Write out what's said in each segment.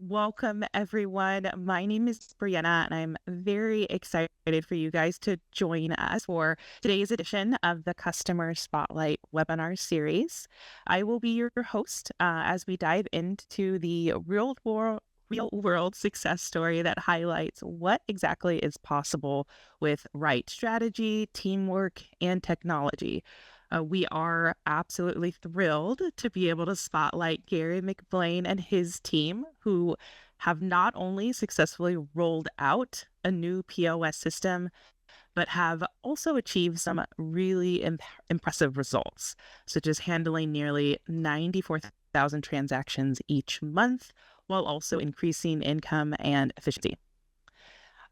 Welcome, everyone. My name is Brianna, and I'm very excited for you guys to join us for today's edition of the Customer Spotlight webinar series. I will be your host as we dive into the real world success story that highlights what exactly is possible with right strategy, teamwork, and technology. We are absolutely thrilled to be able to spotlight Gary McBlain and his team, who have not only successfully rolled out a new POS system, but have also achieved some really impressive results, such as handling nearly 94,000 transactions each month, while also increasing income and efficiency.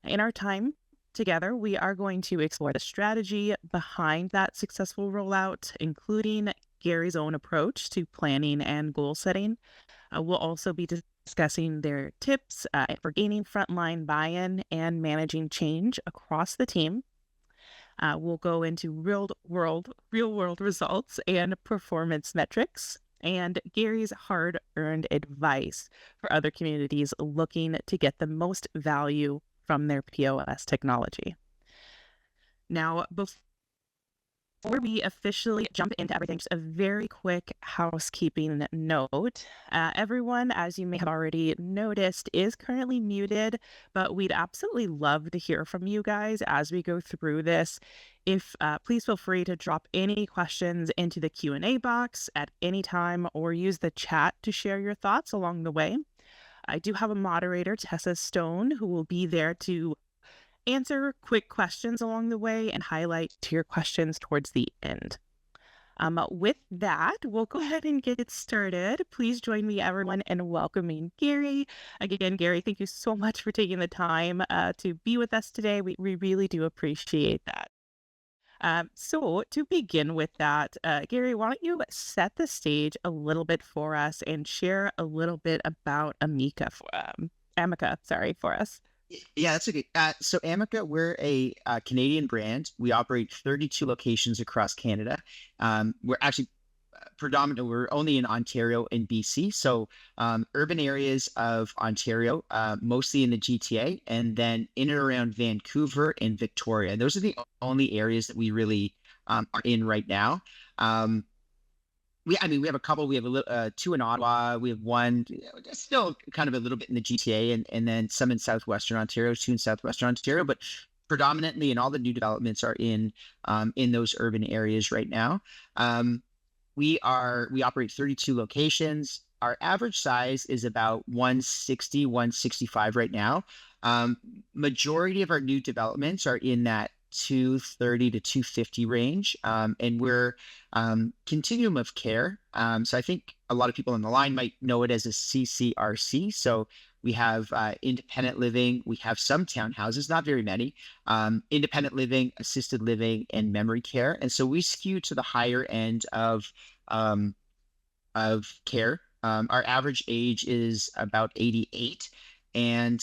In our time together, we are going to explore the strategy behind that successful rollout, including Gary's own approach to planning and goal setting. We'll also be discussing their tips for gaining frontline buy-in and managing change across the team. We'll go into real world results and performance metrics, and Gary's hard-earned advice for other communities looking to get the most value from their POS technology. Now, before we officially jump into everything, just a very quick housekeeping note. Everyone, as you may have already noticed, is currently muted, but we'd absolutely love to hear from you guys as we go through this. If please feel free to drop any questions into the Q&A box at any time, or use the chat to share your thoughts along the way. I do have a moderator, Tessa Stone, who will be there to answer quick questions along the way and highlight to your questions towards the end. With that, we'll go ahead and get it started. Please join me, everyone, in welcoming Gary. Again, Gary, thank you so much for taking the time to be with us today. We really do appreciate that. So to begin with that, Gary, why don't you set the stage a little bit for us and share a little bit about Amica, for us. Yeah, that's a good. So Amica, we're a Canadian brand. We operate 32 locations across Canada. We're actually predominantly, we're only in Ontario and BC. So urban areas of Ontario, mostly in the GTA, and then in and around Vancouver and Victoria. Those are the only areas that we really are in right now. We have a couple. We have two in Ottawa. We have one, still kind of a little bit in the GTA, and then some in Southwestern Ontario, two in Southwestern Ontario, but predominantly, and all the new developments are in those urban areas right now. We operate 32 locations. Our average size is about 160, 165 right now. Majority of our new developments are in that 230 to 250 range. And we're continuum of care. So I think a lot of people on the line might know it as a CCRC. So we have independent living, we have some townhouses, not very many, independent living, assisted living, and memory care. And so we skew to the higher end of care. Our average age is about 88, and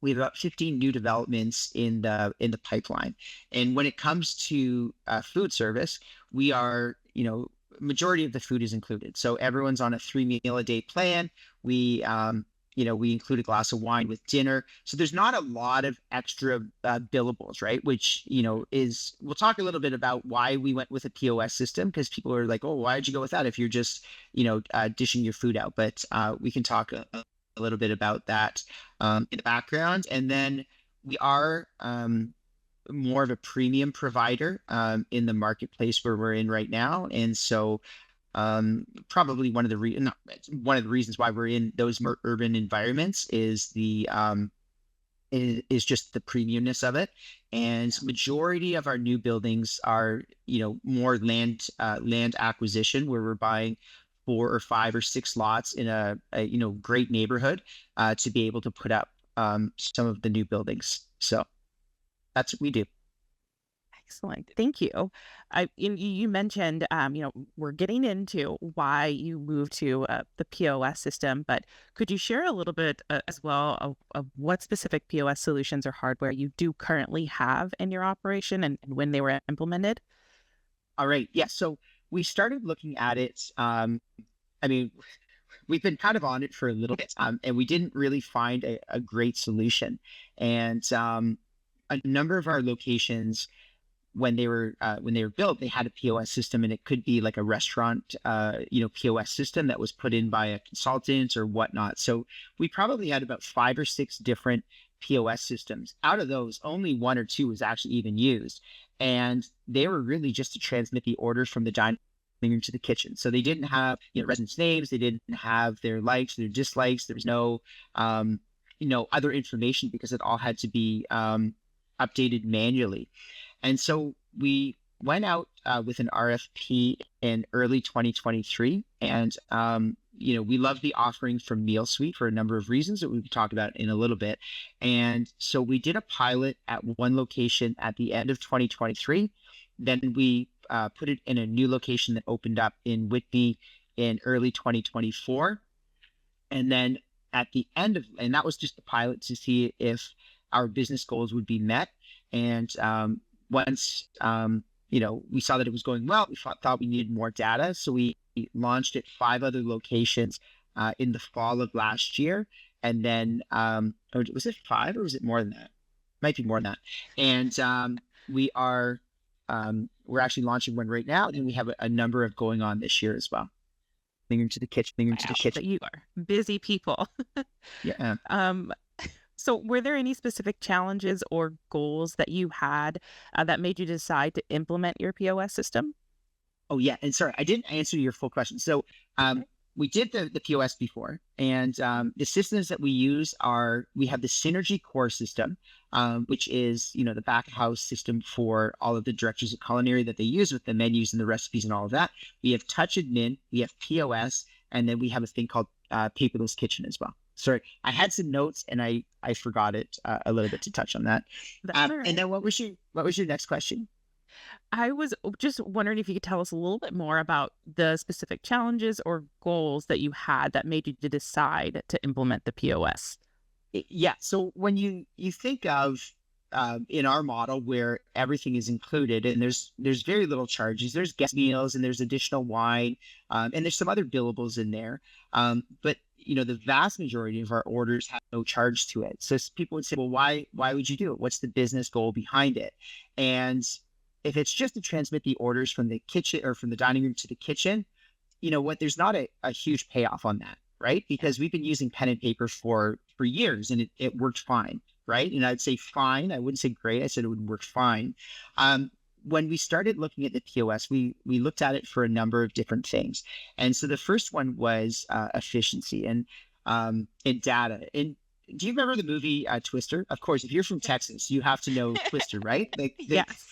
we have about 15 new developments in the pipeline. And when it comes to food service, we are, majority of the food is included. So everyone's on a 3 meal a day plan. We include a glass of wine with dinner. So there's not a lot of extra billables, right? Which, we'll talk a little bit about why we went with a POS system, because people are like, oh, why did you go with that if you're just, dishing your food out? But we can talk a little bit about that in the background. And then we are more of a premium provider in the marketplace where we're in right now. And so probably one of the reasons why we're in those more urban environments is just the premiumness of it. And majority of our new buildings are, more land acquisition, where we're buying 4 or 5 or 6 lots in a great neighborhood to be able to put up some of the new buildings. So that's what we do. Excellent. Thank you. You mentioned, we're getting into why you moved to the POS system, but could you share a little bit as well of what specific POS solutions or hardware you do currently have in your operation and when they were implemented? All right. Yeah. So we started looking at it. we've been kind of on it for a little bit, and we didn't really find a great solution. And a number of our locations, when they were built, they had a POS system, and it could be like a restaurant, POS system that was put in by a consultant or whatnot. So we probably had about 5 or 6 different POS systems. Out of those, only 1 or 2 was actually even used, and they were really just to transmit the orders from the dining room to the kitchen. So they didn't have residents' names, they didn't have their likes, their dislikes. There was no other information because it all had to be updated manually. And so we went out with an RFP in early 2023. And, we love the offering from Meal Suite for a number of reasons that we can talk about in a little bit. And so we did a pilot at one location at the end of 2023. Then we put it in a new location that opened up in Whitby in early 2024. And then at the end of, and that was just the pilot to see if our business goals would be met. And once we saw that it was going well, we thought we needed more data, so we launched at 5 other locations in the fall of last year, and then was it 5 or was it more than that? Might be more than that. And we're actually launching one right now, and we have a number of going on this year as well. Into the kitchen, into the Wow, kitchen. but you are busy people. Yeah. So were there any specific challenges or goals that you had that made you decide to implement your POS system? Oh yeah, and sorry, I didn't answer your full question. So Okay. we did the POS before, and the systems that we have the Synergy core system, which is the back of house system for all of the directors of culinary that they use with the menus and the recipes and all of that. We have Touch Admin, we have POS, and then we have a thing called Paperless Kitchen as well. Sorry, I had some notes and I forgot it a little bit to touch on that. That's all And right. then what was your next question? I was just wondering if you could tell us a little bit more about the specific challenges or goals that you had that made you to decide to implement the POS. Yeah. So when you think of in our model where everything is included and there's very little charges, there's guest meals and there's additional wine, and there's some other billables in there, but the vast majority of our orders have no charge to it. So people would say, well, why would you do it? What's the business goal behind it? And if it's just to transmit the orders from the kitchen or from the dining room to the kitchen, there's not a huge payoff on that, right? Because we've been using pen and paper for years and it worked fine, right? And I'd say fine. I wouldn't say great. I said it would work fine. When we started looking at the POS, we looked at it for a number of different things. And so the first one was efficiency and data. And do you remember the movie Twister? Of course, if you're from Texas, you have to know Twister, right? Like Yes,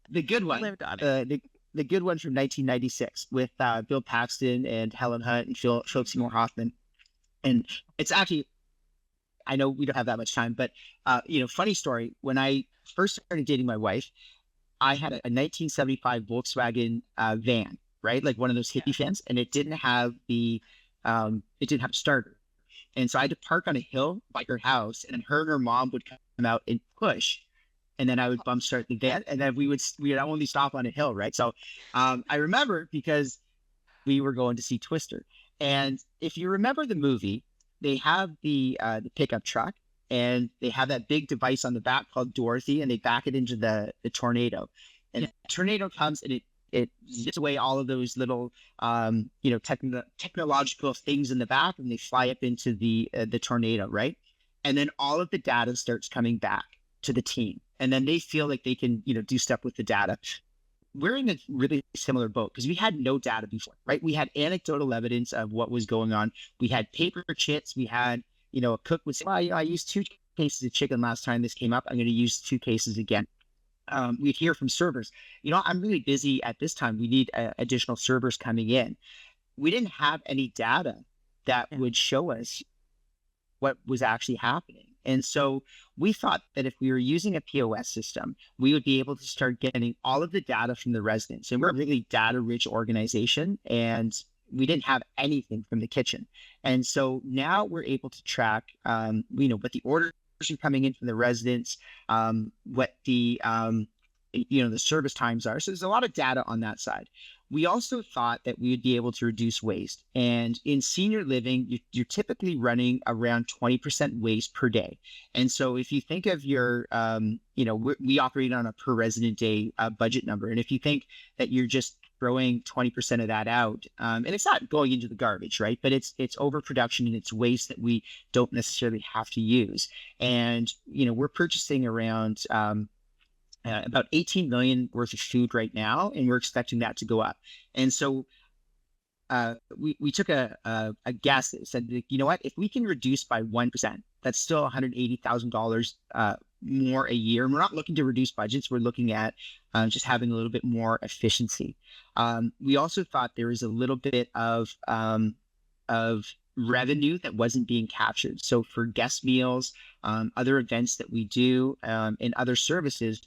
the good one, lived on it. the good one from 1996 with Bill Paxton and Helen Hunt and Philip Seymour Hoffman. And it's actually, I know we don't have that much time, but funny story. When I first started dating my wife, I had a 1975 Volkswagen van, right? Like one of those Yeah. hippie vans, and it didn't have a starter. And so I had to park on a hill by her house, and then her and her mom would come out and push, and then I would bump start the van, and then we would only stop on a hill, right? So I remember because we were going to see Twister, and if you remember the movie, they have the pickup truck, and they have that big device on the back called Dorothy, and they back it into the tornado, and the tornado comes and it zips away all of those little technological things in the back, and they fly up into the tornado, right? And then all of the data starts coming back to the team, and then they feel like they can do stuff with the data. We're in a really similar boat because we had no data before, right? We had anecdotal evidence of what was going on. We had paper chits. We had a cook would say, well, I used 2 cases of chicken last time this came up. I'm going to use 2 cases again. We'd hear from servers, I'm really busy at this time. We need additional servers coming in. We didn't have any data that Yeah. would show us what was actually happening. And so we thought that if we were using a POS system, we would be able to start getting all of the data from the residents. And we're a really data rich organization, and we didn't have anything from the kitchen. And so now we're able to track, what the orders are coming in from the residents, what the the service times are. So there's a lot of data on that side. We also thought that we would be able to reduce waste. And in senior living, you're typically running around 20% waste per day. And so if you think of your, we operate on a per resident day budget number. And if you think that you're just throwing 20% of that out, and it's not going into the garbage, right? But it's overproduction and it's waste that we don't necessarily have to use. And, we're purchasing around about 18 million worth of food right now, and we're expecting that to go up. And so we took a guess that said, you know what, if we can reduce by 1%, that's still $180,000 more a year. And we're not looking to reduce budgets. We're looking at just having a little bit more efficiency. We also thought there was a little bit of revenue that wasn't being captured. So for guest meals, other events that we do, and other services,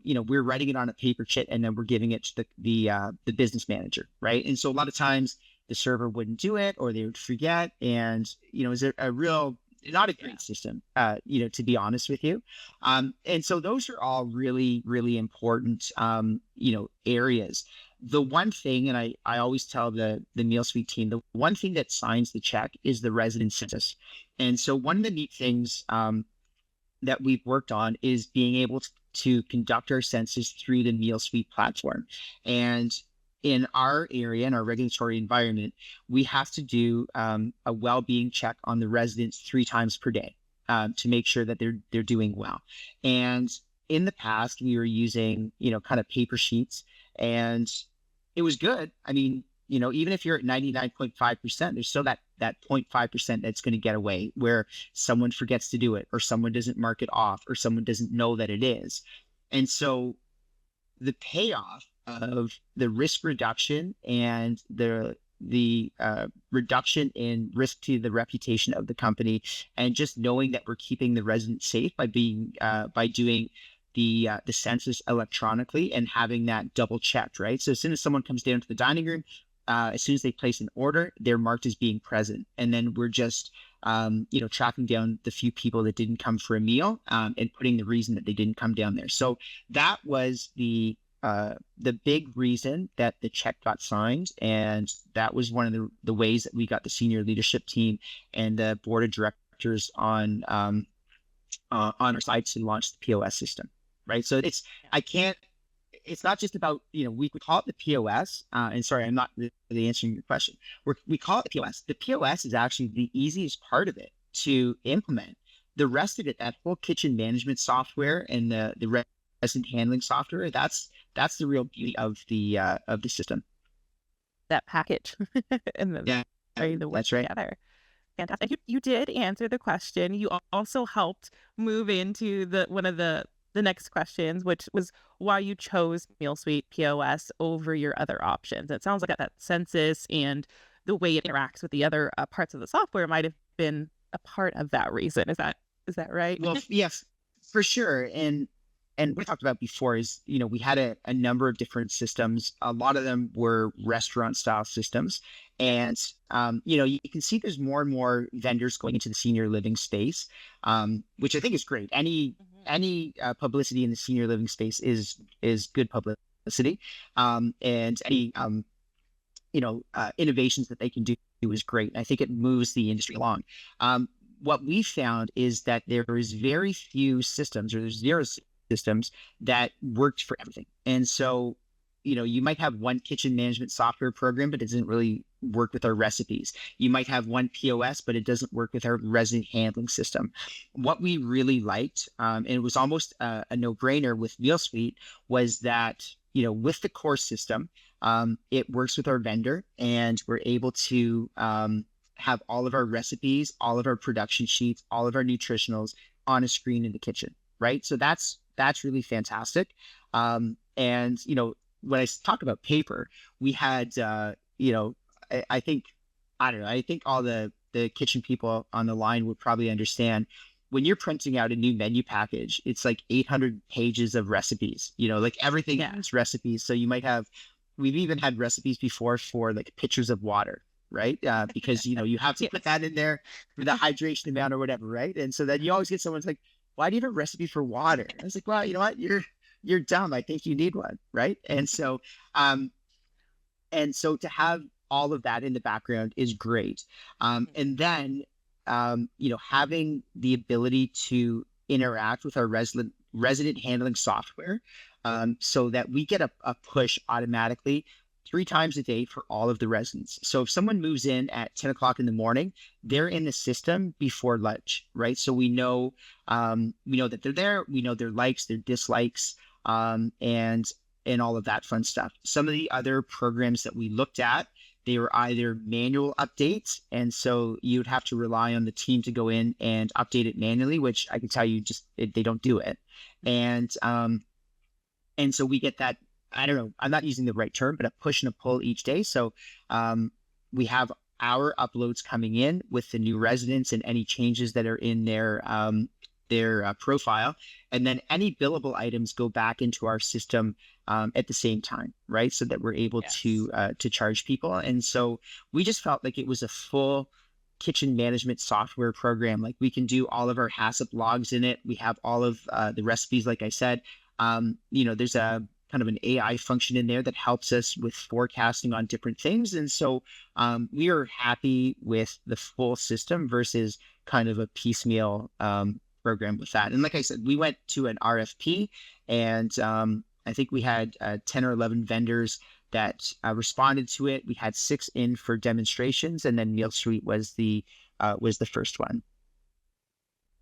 we're writing it on a paper chit and then we're giving it to the business manager, right? And so a lot of times the server wouldn't do it or they would forget, and is a real not a great system, to be honest with you. And so those are all really, really important, areas. The one thing, and I always tell the Meal Suite team, the one thing that signs the check is the resident census. And so one of the neat things that we've worked on is being able to conduct our census through the Meal Suite platform. And in our area, in our regulatory environment, we have to do a well-being check on the residents 3 times per day to make sure that they're doing well. And in the past, we were using kind of paper sheets, and it was good. I mean, even if you're at 99.5%, there's still that 0.5% that's going to get away, where someone forgets to do it, or someone doesn't mark it off, or someone doesn't know that it is. And so the payoff of the risk reduction and the reduction in risk to the reputation of the company, and just knowing that we're keeping the residents safe by doing the census electronically and having that double checked, right? So as soon as someone comes down to the dining room, as soon as they place an order, they're marked as being present. And then we're just, tracking down the few people that didn't come for a meal, and putting the reason that they didn't come down there. So that was the big reason that the check got signed. And that was one of the ways that we got the senior leadership team and the board of directors on our side to launch the POS system, right? So it's not just about, we call it the POS, and sorry, I'm not really answering your question. We call it the POS. The POS is actually the easiest part of it to implement. The rest of it, that whole kitchen management software and the resident handling software, that's the real beauty of the system. That package and then Yeah, ready to work that's right. together. Fantastic. You did answer the question. You also helped move into one of the next questions, which was why you chose Meal Suite POS over your other options. It sounds like that census and the way it interacts with the other parts of the software might have been a part of that reason. Is that right? Well, yes, for sure. And what I talked about before is, we had a number of different systems. A lot of them were restaurant style systems. And, you can see there's more and more vendors going into the senior living space, which I think is great. Any publicity in the senior living space is good publicity. And any, innovations that they can do is great. And I think it moves the industry along. What we found is that there is very few systems, or there's 0 systems that worked for everything. And so, you might have one kitchen management software program, but it doesn't really work with our recipes. You might have one POS, but it doesn't work with our resident handling system. What we really liked, and it was almost a no-brainer with Meal Suite, was that, with the core system, it works with our vendor, and we're able to have all of our recipes, all of our production sheets, all of our nutritionals on a screen in the kitchen, right? So that's really fantastic. And, when I talk about paper, we had, I think all the kitchen people on the line would probably understand, when you're printing out a new menu package, it's like 800 pages of recipes, like everything has recipes. So we've even had recipes before for like pictures of water, right? Because, you have to put that in there for the hydration amount or whatever, right? And so then you always get someone's like, why do you have a recipe for water? I was like, well, you know what? you're dumb. I think you need one, right? Um, and so to have all of that in the background is great. And then, having the ability to interact with our resident handling software, so that we get a push automatically 3 times a day for all of the residents. So if someone moves in at 10 o'clock in the morning, they're in the system before lunch, right? So we know that they're there. We know their likes, their dislikes, and all of that fun stuff. Some of the other programs that we looked at, they were either manual updates, and so you'd have to rely on the team to go in and update it manually, which I can tell you they don't do it. And so we get that, I don't know, I'm not using the right term, but a push and a pull each day. So we have our uploads coming in with the new residents and any changes that are in their profile, and then any billable items go back into our system at the same time, right? So that we're able Yes. to charge people. And so we just felt like it was a full kitchen management software program. Like we can do all of our HACCP logs in it. We have all of the recipes, like I said. There's a kind of an AI function in there that helps us with forecasting on different things. And so we are happy with the full system versus kind of a piecemeal program with that. And like I said, we went to an RFP, and I think we had 10 or 11 vendors that responded to it. We had 6 in for demonstrations, and then Meal Suite was the first one.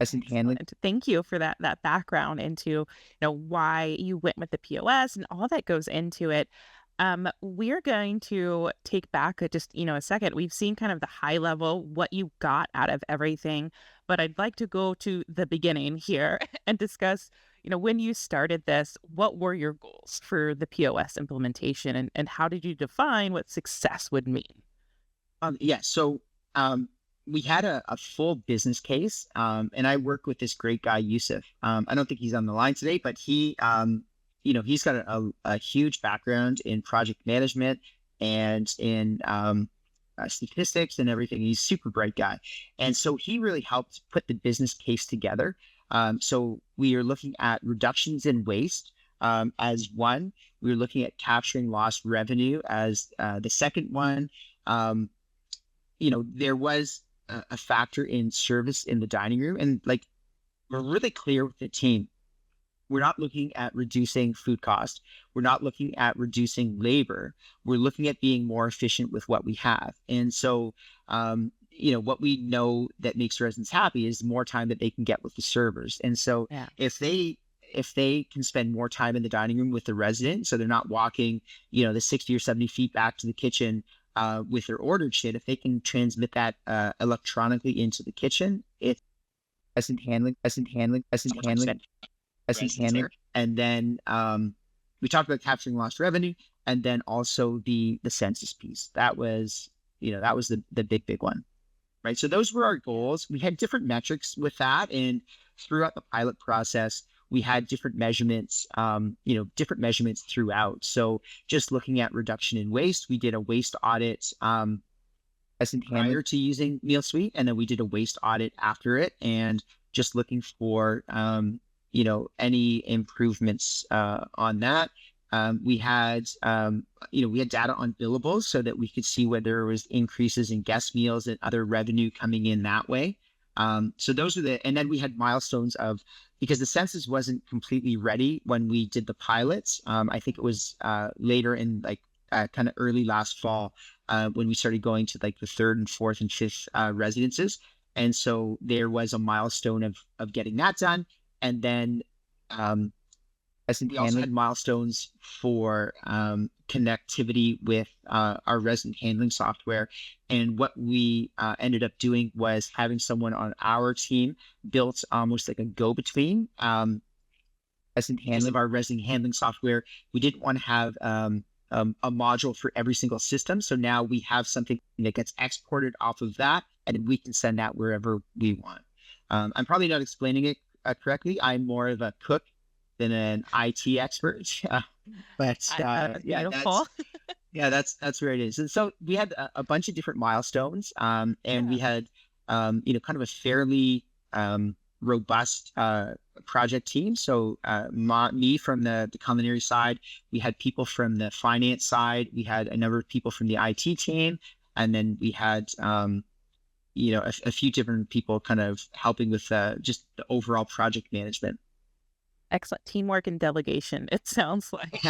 As in handling. Excellent. Thank you for that background into, why you went with the POS and all that goes into it. We're going to take back a second. We've seen kind of the high level, what you got out of everything, but I'd like to go to the beginning here and discuss, when you started this, what were your goals for the POS implementation and how did you define what success would mean? Yeah, so we had a full business case, and I work with this great guy, Yusuf. I don't think he's on the line today, but he's got a huge background in project management and in statistics and everything. He's a super bright guy. And so he really helped put the business case together. So we are looking at reductions in waste as one. We were looking at capturing lost revenue as the second one. There was a factor in service in the dining room. And like, we're really clear with the team. We're not looking at reducing food cost. We're not looking at reducing labor. We're looking at being more efficient with what we have. And so, what we know that makes residents happy is more time that they can get with the servers. And so Yeah. if they can spend more time in the dining room with the resident, so they're not walking, the 60 or 70 feet back to the kitchen with their ordered shit, if they can transmit that electronically into the kitchen, it's handling. And then we talked about capturing lost revenue, and then also the census piece. That was the big one, right? So those were our goals. We had different metrics with that, and throughout the pilot process, we had different measurements, throughout. So just looking at reduction in waste, we did a waste audit prior to using Meal Suite, and then we did a waste audit after it, and just looking for any improvements on that. We had data on billables so that we could see whether there was increases in guest meals and other revenue coming in that way. So those were and then we had milestones because the census wasn't completely ready when we did the pilots. I think it was later in kind of early last fall when we started going to like the 3rd and 4th and 5th residences. And so there was a milestone of getting that done. And then we also had milestones for connectivity with our resident handling software. And what we ended up doing was having someone on our team built almost like a go-between of our resident handling software. We didn't want to have a module for every single system. So now we have something that gets exported off of that, and we can send that wherever we want. I'm probably not explaining it correctly. I'm more of a cook than an IT expert, but Beautiful. that's where it is. And so we had a bunch of different milestones, and we had kind of a fairly robust project team. So me from the culinary side, we had people from the finance side, we had a number of people from the IT team, and then we had a few different people kind of helping with just the overall project management. Excellent teamwork and delegation, it sounds like.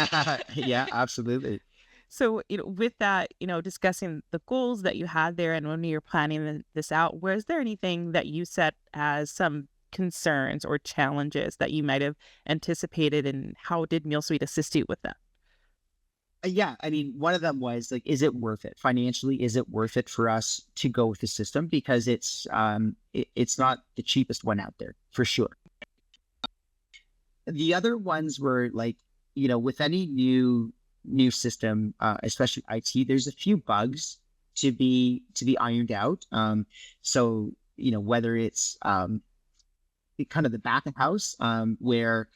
Yeah, absolutely. So, with that, discussing the goals that you had there and when you're planning this out, was there anything that you set as some concerns or challenges that you might have anticipated, and how did MealSuite assist you with that? Yeah, I mean, one of them was like, is it worth it financially? Is it worth it for us to go with the system because it's not the cheapest one out there for sure. The other ones were like, with any new system, especially IT, there's a few bugs to be ironed out. So whether it's kind of the back of house, where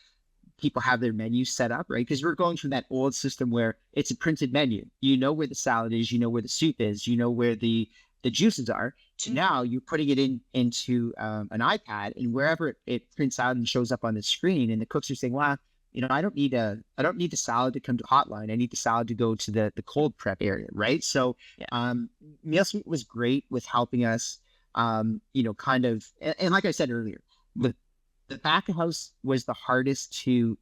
people have their menus set up, right? Because we're going from that old system where it's a printed menu. You know where the salad is, you know where the soup is, you know where the juices are. To now, you're putting it into an iPad, and wherever it prints out and shows up on the screen, and the cooks are saying, "Well, I don't need the salad to come to hotline. I need the salad to go to the cold prep area, right?" So, Yeah. MealSuite was great with helping us, kind of, and like I said earlier, the the back of house was the hardest to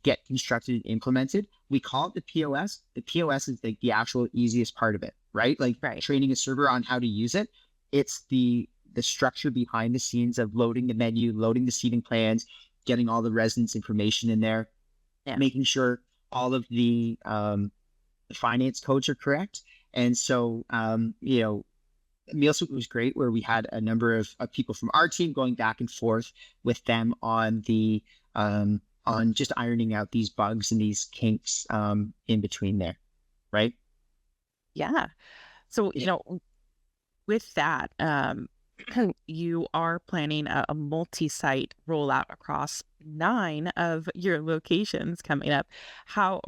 get constructed and implemented. We call it the POS. The POS is the actual easiest part of it, right? Like Right. training a server on how to use it. It's the structure behind the scenes of loading the menu, loading the seating plans, getting all the residents' information in there, Yeah. making sure all of the finance codes are correct. And so, MealSuite was great where we had a number of people from our team going back and forth with them on just ironing out these bugs and these kinks in between there, right? Yeah. So, Yeah. with that, you are planning a multi-site rollout across 9 of your locations coming up. How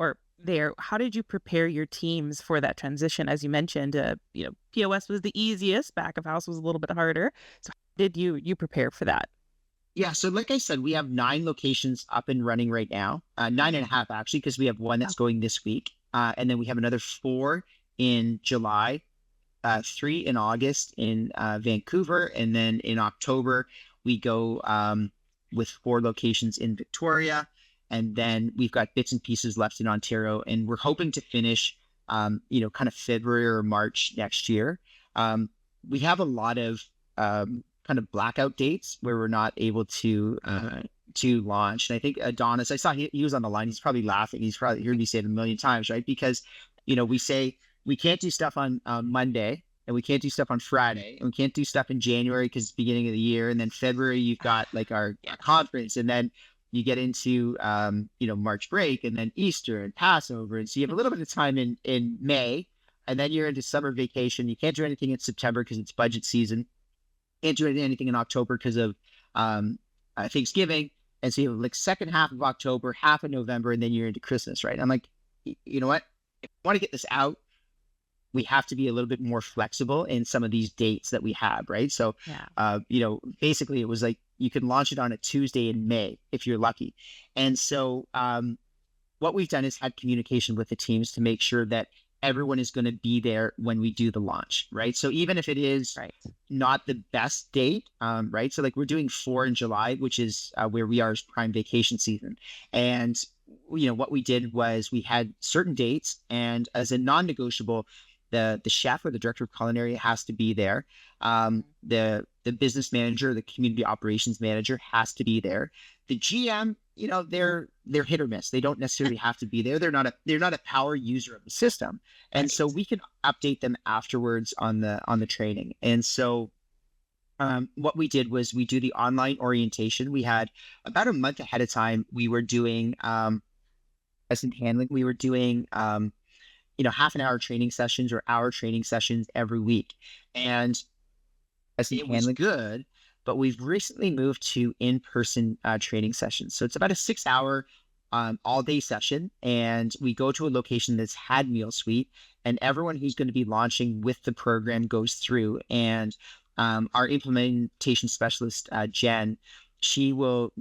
did you prepare your teams for that transition? As you mentioned, POS was the easiest, back of house was a little bit harder. So how did you prepare for that? Yeah. So like I said, we have 9 locations up and running right now, nine and a half actually, because we have one Oh, that's going this week. And then we have another 4 in July, 3 in August in Vancouver, and then in October we go with 4 locations in Victoria, and then we've got bits and pieces left in Ontario, and we're hoping to finish, kind of February or March next year. Um, we have a lot of kind of blackout dates where we're not able to launch, and I think Adonis, I saw he was on the line. He's probably laughing. He's probably heard me say it a million times, right? Because we say we can't do stuff on Monday, and we can't do stuff on Friday, and we can't do stuff in January because it's the beginning of the year, and then February you've got like our conference, and then you get into March break, and then Easter and Passover, and so you have a little bit of time in May, and then you're into summer vacation. You can't do anything in September because it's budget season. Can't do anything in October because of Thanksgiving, and so you have like second half of October, half of November, and then you're into Christmas, right? I'm like, you know what? If we want to get this out, we have to be a little bit more flexible in some of these dates that we have, right? So, yeah. basically it was like you can launch it on a Tuesday in May if you're lucky. And so, what we've done is had communication with the teams to make sure that everyone is going to be there when we do the launch, right? So even if it is Right. not the best date, right? So like we're doing 4 in July, which is where we are as prime vacation season. And what we did was we had certain dates, and as a non-negotiable, the chef or the director of culinary has to be there. The business manager, the community operations manager has to be there. The GM, they're hit or miss. They don't necessarily have to be there. They're not a power user of the system, and so Right. we can update them afterwards on the training. And so what we did was we do the online orientation. We had about a month ahead of time. We were doing lesson handling. We were doing half an hour training sessions or hour training sessions every week. And it was good, but we've recently moved to in-person training sessions. So it's about a 6 hour all day session. And we go to a location that's had Meal Suite, and everyone who's going to be launching with the program goes through. And our implementation specialist, Jen, she will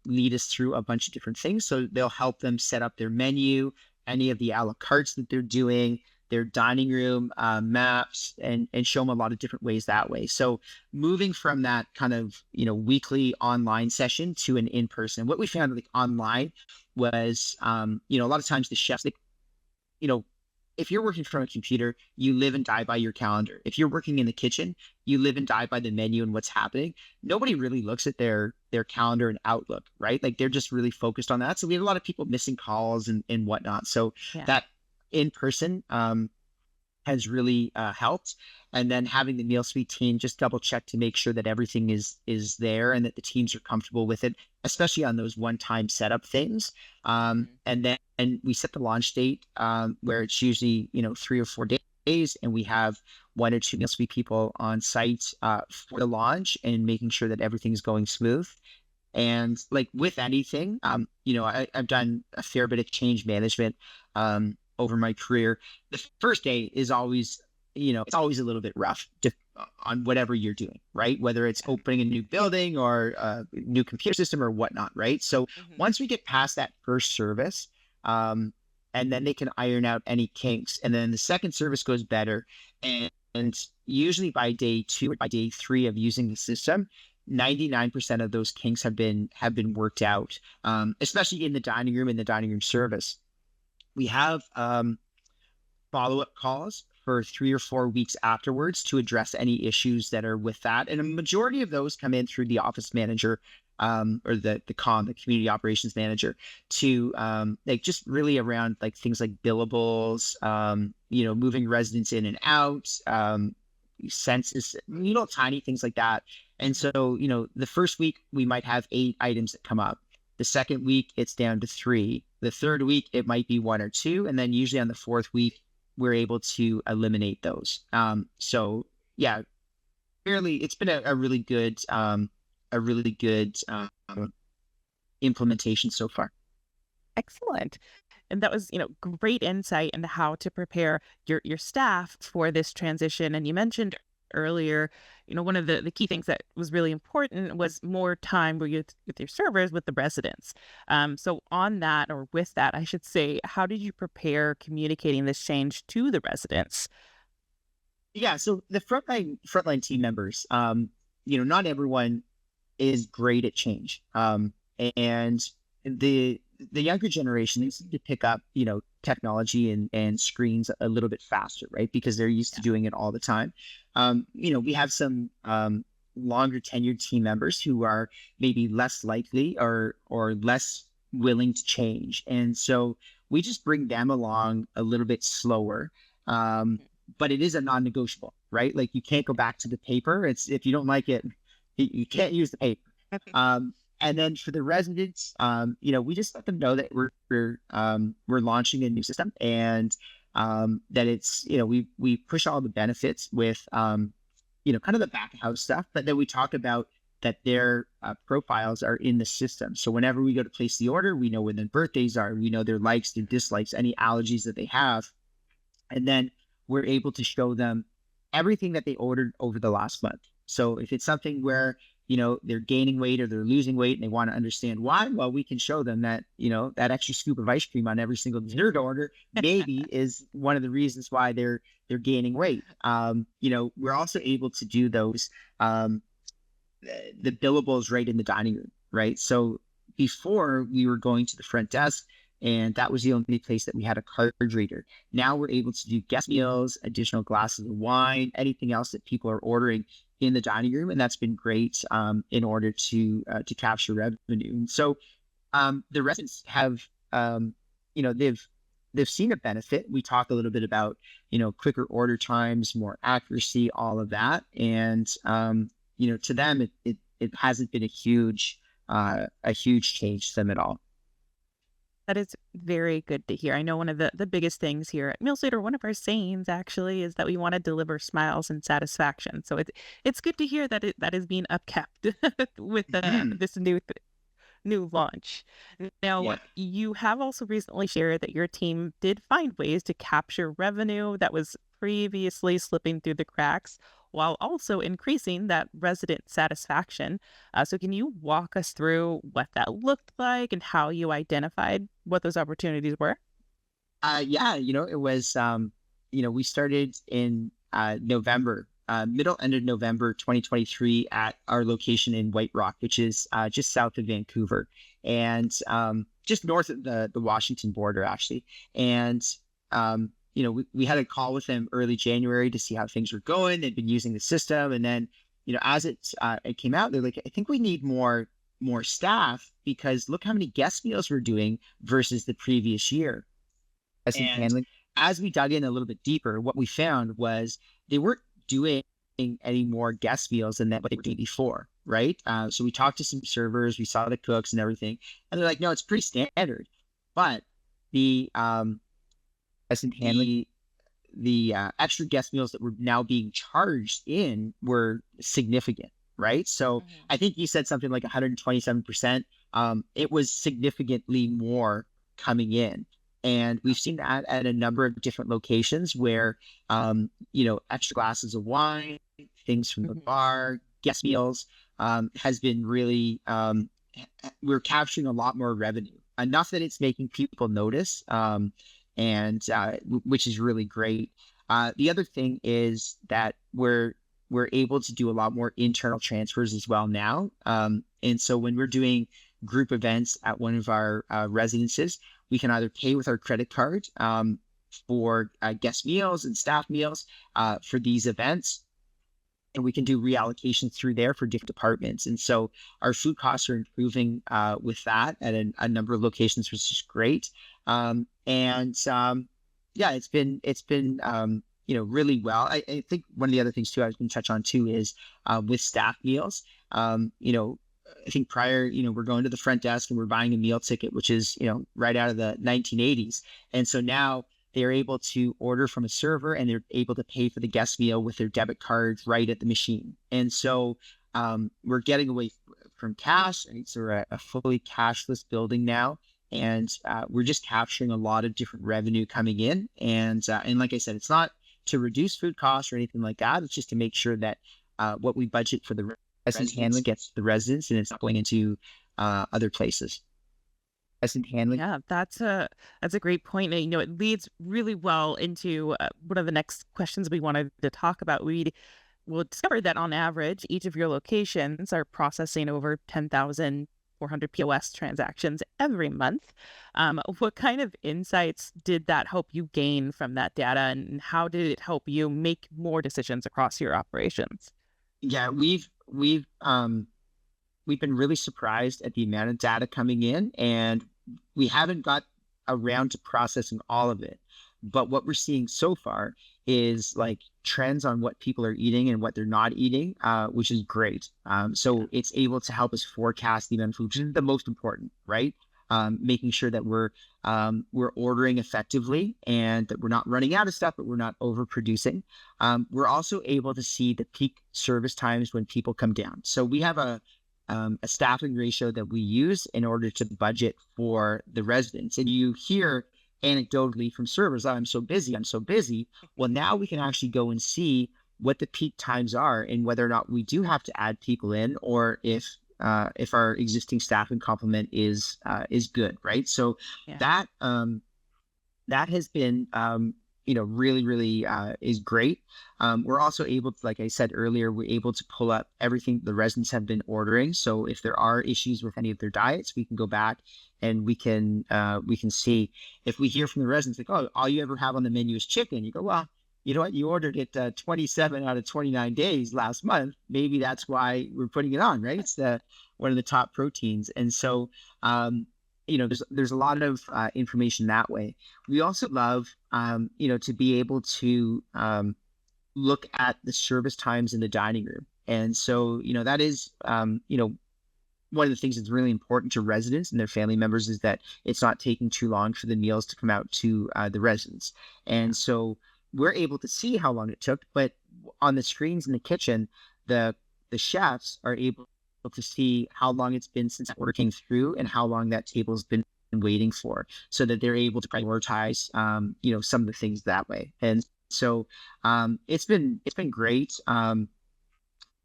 lead us through a bunch of different things. So they'll help them set up their menu, any of the a la cartes that they're doing, their dining room maps, and show them a lot of different ways that way. So moving from that kind of weekly online session to an in person, what we found like online was a lot of times the chefs, you know, if you're working from a computer, you live and die by your calendar. If you're working in the kitchen, you live and die by the menu and what's happening. Nobody really looks at their calendar and Outlook, right? Like they're just really focused on that. So we have a lot of people missing calls and whatnot. So Yeah. that in person has really helped. And then having the meal suite team just double check to make sure that everything is there and that the teams are comfortable with it, especially on those one-time setup things. Mhm. And we set the launch date where it's usually 3 or 4 days, and we have 1 or 2 meal suite people on site for the launch and making sure that everything's going smooth. And like with anything, I've done a fair bit of change management over my career. The first day is always, it's always a little bit rough on whatever you're doing, right? Whether it's opening a new building or a new computer system or whatnot, right? So Mhm. once we get past that first service, and then they can iron out any kinks, and then the second service goes better, and usually by day 2 or by day 3 of using the system, 99% of those kinks have been worked out, especially in the dining room service. We have follow-up calls for 3 or 4 weeks afterwards to address any issues that are with that. And a majority of those come in through the office manager, or the community operations manager, to like just really around like things like billables, moving residents in and out, census, tiny things like that. And Mhm. so, the first week we might have 8 items that come up. The second week it's down to 3. The third week it might be 1 or 2, and then usually on the fourth week we're able to eliminate those. So yeah, fairly, it's been a really good implementation so far. Excellent. And that was, great insight into how to prepare your staff for this transition. And you mentioned earlier, one of the key things that was really important was more time with your servers, with the residents. So on that, or with that, I should say, how did you prepare communicating this change to the residents? Yeah, so the frontline team members, not everyone is great at change. And the younger generation needs to pick up, technology and screens a little bit faster, right? Because they're used to Yeah. doing it all the time. We have some longer tenured team members who are maybe less likely or less willing to change. And so we just bring them along a little bit slower. Um, but it is a non-negotiable, right? Like you can't go back to the paper. It's if you don't like it, you can't use the paper. And then for the residents, we just let them know that we're launching a new system, and that it's we push all the benefits with kind of the back of house stuff, but then we talk about that their profiles are in the system. So whenever we go to place the order, we know when their birthdays are, we know their likes, their dislikes, any allergies that they have, and then we're able to show them everything that they ordered over the last month. So if it's something where they're gaining weight or they're losing weight and they want to understand why, well, we can show them that that extra scoop of ice cream on every single dessert order maybe is one of the reasons why they're gaining weight. We're also able to do those the billables right in the dining room, right? So before we were going to the front desk, and that was the only place that we had a card reader. Now we're able to do guest meals, additional glasses of wine, anything else that people are ordering in the dining room, and that's been great in order to capture revenue. And so the residents have, they've seen a benefit. We talk a little bit about quicker order times, more accuracy, all of that, and to them it hasn't been a huge change to them at all. That is very good to hear. I know one of the biggest things here at Meal Saver, one of our sayings actually, is that we want to deliver smiles and satisfaction. So it's good to hear that that is being upkept with Mhm. this new launch. Now, Yeah. you have also recently shared that your team did find ways to capture revenue that was previously slipping through the cracks. while also increasing that resident satisfaction. So, can you walk us through what that looked like and how you identified what those opportunities were? Yeah, it was, we started in November, middle end of November 2023 at our location in White Rock, which is just south of Vancouver and just north of the Washington border, actually. And, we had a call with them early January to see how things were going. They'd been using the system. And then, as it came out, they're like, I think we need more staff because look how many guest meals we're doing versus the previous year. And handling. As we dug in a little bit deeper, what we found was they weren't doing any more guest meals than what they were doing before, right? So we talked to some servers, we saw the cooks and everything, and they're like, no, it's pretty standard. But the as in handling the extra guest meals that were now being charged in were significant, right? So Mhm. I think you said something like 127%. It was significantly more coming in. And we've seen that at a number of different locations where, extra glasses of wine, things from the Mhm. bar, guest meals, has been really, we're capturing a lot more revenue, enough that it's making people notice, which is really great. The other thing is that we're able to do a lot more internal transfers as well now. And so when we're doing group events at one of our residences, we can either pay with our credit card for guest meals and staff meals for these events, and we can do reallocations through there for different departments. And so our food costs are improving with that at a number of locations, which is great. Yeah, it's been really well. I think one of the other things too I was going to touch on too is with staff meals. I think prior, we're going to the front desk and we're buying a meal ticket, which is right out of the 1980s, and so now they're able to order from a server and they're able to pay for the guest meal with their debit card right at the machine. And so we're getting away from cash. Right? So we're a fully cashless building now. And we're just capturing a lot of different revenue coming in. And like I said, it's not to reduce food costs or anything like that. It's just to make sure that what we budget for the residents handling gets the residents and it's not going into other places. Resident handling. Yeah, that's a great point. And, it leads really well into one of the next questions we wanted to talk about. We will discover that on average, each of your locations are processing over 10,400 POS transactions every month. What kind of insights did that help you gain from that data, and how did it help you make more decisions across your operations? Yeah, we've been really surprised at the amount of data coming in, and we haven't got around to processing all of it. But what we're seeing so far is like trends on what people are eating and what they're not eating, which is great. Yeah. So it's able to help us forecast the amount of food, which is the most important, right? Making sure that we're ordering effectively and that we're not running out of stuff, but we're not overproducing. We're also able to see the peak service times when people come down. So we have a staffing ratio that we use in order to budget for the residents. And you hear anecdotally from servers, "Oh, I'm so busy, I'm so busy." Well, now we can actually go and see what the peak times are and whether or not we do have to add people in, or if our existing staffing complement is good, right? So Yeah. that that has been really really is great. We're also able to, like I said earlier, we're able to pull up everything the residents have been ordering, so if there are issues with any of their diets, we can go back and we can see. If we hear from the residents like, oh, all you ever have on the menu is chicken, you go, well, you know what, you ordered it 27 out of 29 days last month, maybe that's why we're putting it on, right? It's the one of the top proteins. And so there's a lot of information that way. We also love, to be able to look at the service times in the dining room. And so, that is, one of the things that's really important to residents and their family members is that it's not taking too long for the meals to come out to the residents. Yeah. And so we're able to see how long it took, but on the screens in the kitchen, the chefs are able to see how long it's been since that order came through and how long that table's been waiting for, so that they're able to prioritize, some of the things that way. And so it's been great.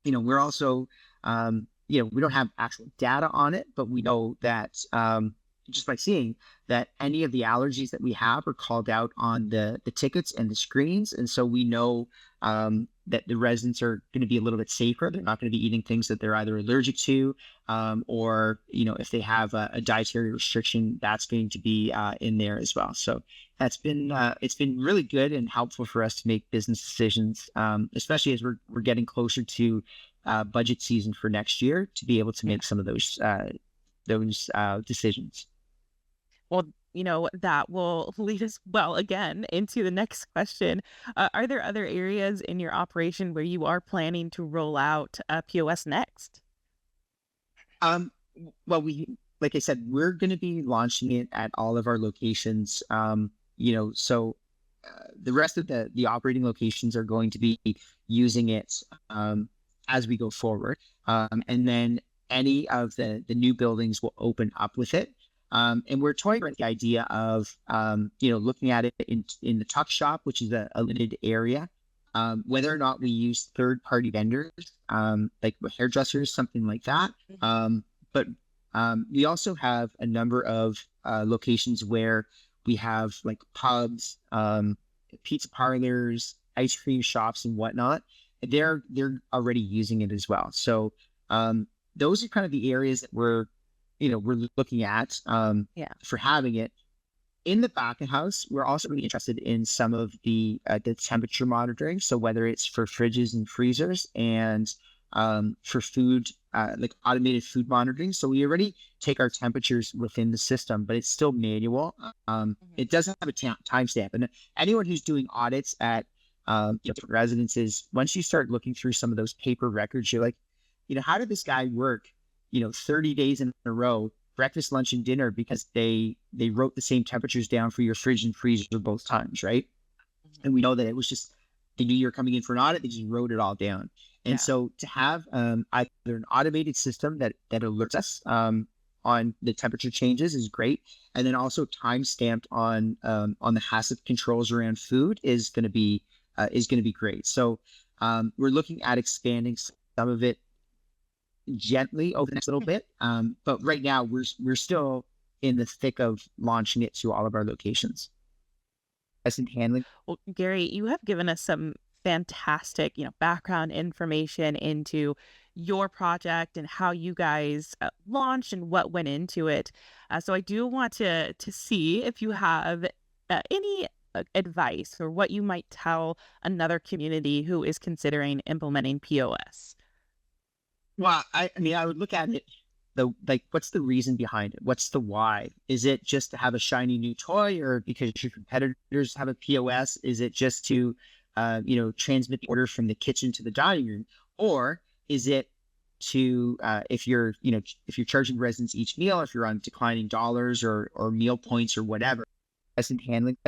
we're also, we don't have actual data on it, but we know that just by seeing that any of the allergies that we have are called out on the tickets and the screens. And so we know that the residents are going to be a little bit safer. They're not going to be eating things that they're either allergic to, or, if they have a dietary restriction, that's going to be in there as well. So it's been really good and helpful for us to make business decisions, especially as we're getting closer to budget season for next year to be able to Yeah. make some of those decisions. Well, that will lead us well again into the next question. Are there other areas in your operation where you are planning to roll out POS next? Well, like I said, we're going to be launching it at all of our locations. So the rest of the operating locations are going to be using it as we go forward. And then any of the new buildings will open up with it. And we're toying with the idea of, looking at it in the tuck shop, which is a limited area. Whether or not we use third-party vendors, like hairdressers, something like that. But we also have a number of locations where we have like pubs, pizza parlors, ice cream shops, and whatnot. They're already using it as well. So those are kind of the areas that we're looking at Yeah. for having it. In the back of house, we're also really interested in some of the temperature monitoring. So whether it's for fridges and freezers, and for food, like automated food monitoring. So we already take our temperatures within the system, but it's still manual. Mhm. It doesn't have a timestamp. And anyone who's doing audits at different residences, once you start looking through some of those paper records, you're like, how did this guy work, 30 days in a row, breakfast, lunch, and dinner, because they wrote the same temperatures down for your fridge and freezer both times, right? Mhm. And we know that it was just, they knew you were coming in for an audit, they just wrote it all down. And Yeah. so to have either an automated system that alerts us on the temperature changes is great, and then also time stamped on the HACCP controls around food is going to be great. So we're looking at expanding some of it gently over the next little bit, but right now we're still in the thick of launching it to all of our locations. As in handling. Well, Gary, you have given us some fantastic, background information into your project and how you guys launched and what went into it. So I do want to see if you have any advice or what you might tell another community who is considering implementing POS. Well, I mean, I would look at it like, what's the reason behind it? What's the why? Is it just to have a shiny new toy, or because your competitors have a POS? Is it just to, transmit the order from the kitchen to the dining room, or is it to, if you're charging residents each meal, if you're on declining dollars or meal points or whatever, as in handling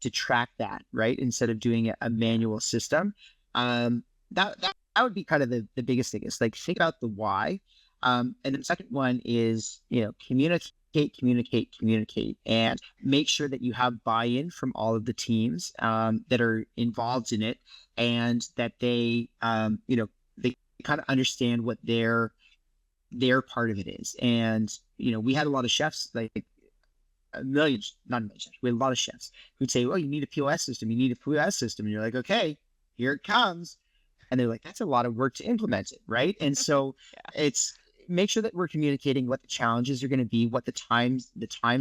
to track that, right? Instead of doing a manual system. That would be kind of the biggest thing, is like, think about the why. And then the second one is, communicate, and make sure that you have buy-in from all of the teams that are involved in it, and that they kind of understand what their part of it is. And, we had a lot of chefs, like not a million chefs. We had a lot of chefs who'd say, "Oh, you need a POS system. You need a POS system." And you're like, "Okay, here it comes." And they're like, "That's a lot of work to implement it, right?" And so Yeah. it's make sure that we're communicating what the challenges are going to be, what the times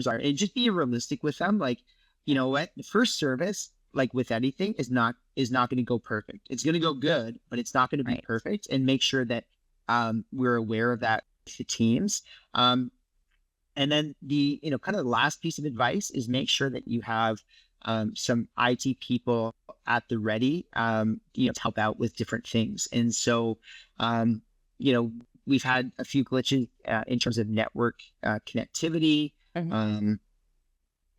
are, and just be realistic with them. Like, you Yeah. know what, the first service, like with anything, is not going to go perfect. It's going to go good, but it's not going to be Right. perfect. And make sure that we're aware of that with the teams. And then kind of the last piece of advice is make sure that you have some IT people at the ready, to help out with different things. And so, um, you know, we've had a few glitches in terms of network connectivity. Mhm. Um,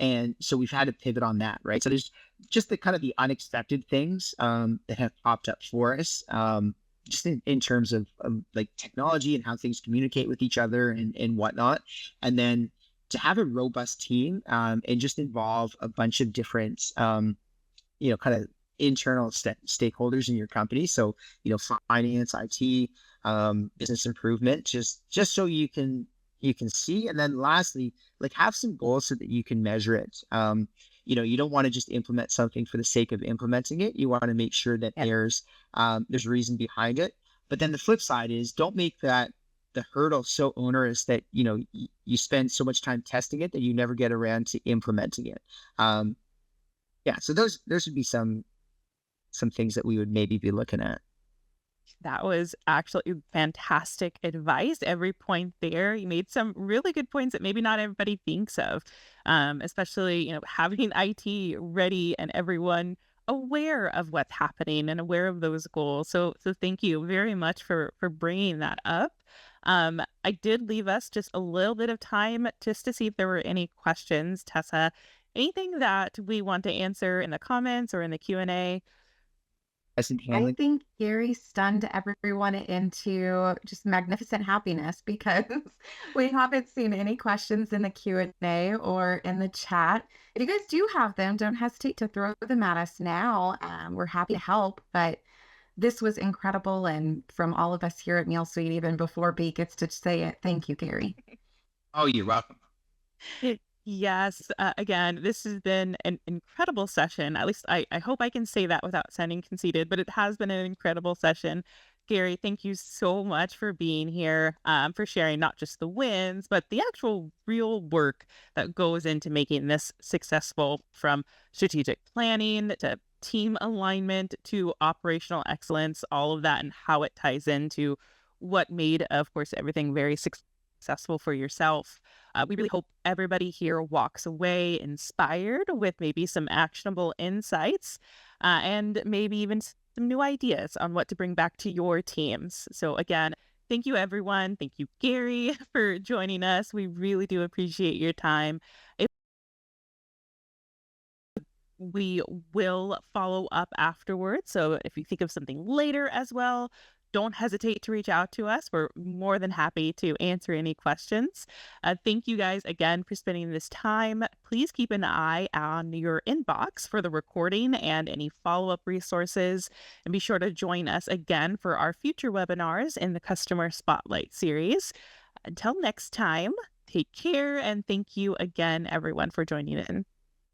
and so we've had to pivot on that, right? So there's just the kind of the unexpected things that have popped up for us, just in terms of like technology and how things communicate with each other and whatnot. And then to have a robust team and just involve a bunch of different, kind of internal stakeholders in your company. So, finance, IT, business improvement, just so you can see. And then lastly, like have some goals so that you can measure it. You don't want to just implement something for the sake of implementing it. You want to make sure that Yep. there's reason behind it. But then the flip side is don't make that the hurdle so onerous that you spend so much time testing it that you never get around to implementing it. Um, yeah, so those would be some things that we would maybe be looking at. That was actually fantastic advice. Every point there, you made some really good points that maybe not everybody thinks of, especially having IT ready and everyone aware of what's happening and aware of those goals. So thank you very much for bringing that up. I did leave us just a little bit of time just to see if there were any questions. Tessa, anything that we want to answer in the comments or in the Q&A? As in I handling. think Gary stunned everyone into just magnificent happiness because we haven't seen any questions in the Q&A or in the chat. If you guys do have them, don't hesitate to throw them at us now. We're happy to help, but this was incredible. And from all of us here at Meal Suite, even before B gets to say it, thank you, Gary. Oh, you're welcome. Yes. Again, this has been an incredible session. At least I hope I can say that without sounding conceited, but it has been an incredible session. Gary, thank you so much for being here, for sharing not just the wins, but the actual real work that goes into making this successful, from strategic planning to team alignment to operational excellence, all of that and how it ties into what made, of course, everything very successful for yourself. We really hope everybody here walks away inspired with maybe some actionable insights, and maybe even some new ideas on what to bring back to your teams. So, again, thank you, everyone. Thank you, Gary, for joining us. We really do appreciate your time. We will follow up afterwards. So if you think of something later as well, don't hesitate to reach out to us. We're more than happy to answer any questions. Thank you guys again for spending this time. Please keep an eye on your inbox for the recording and any follow-up resources. And be sure to join us again for our future webinars in the Customer Spotlight series. Until next time, take care, and thank you again, everyone, for joining in.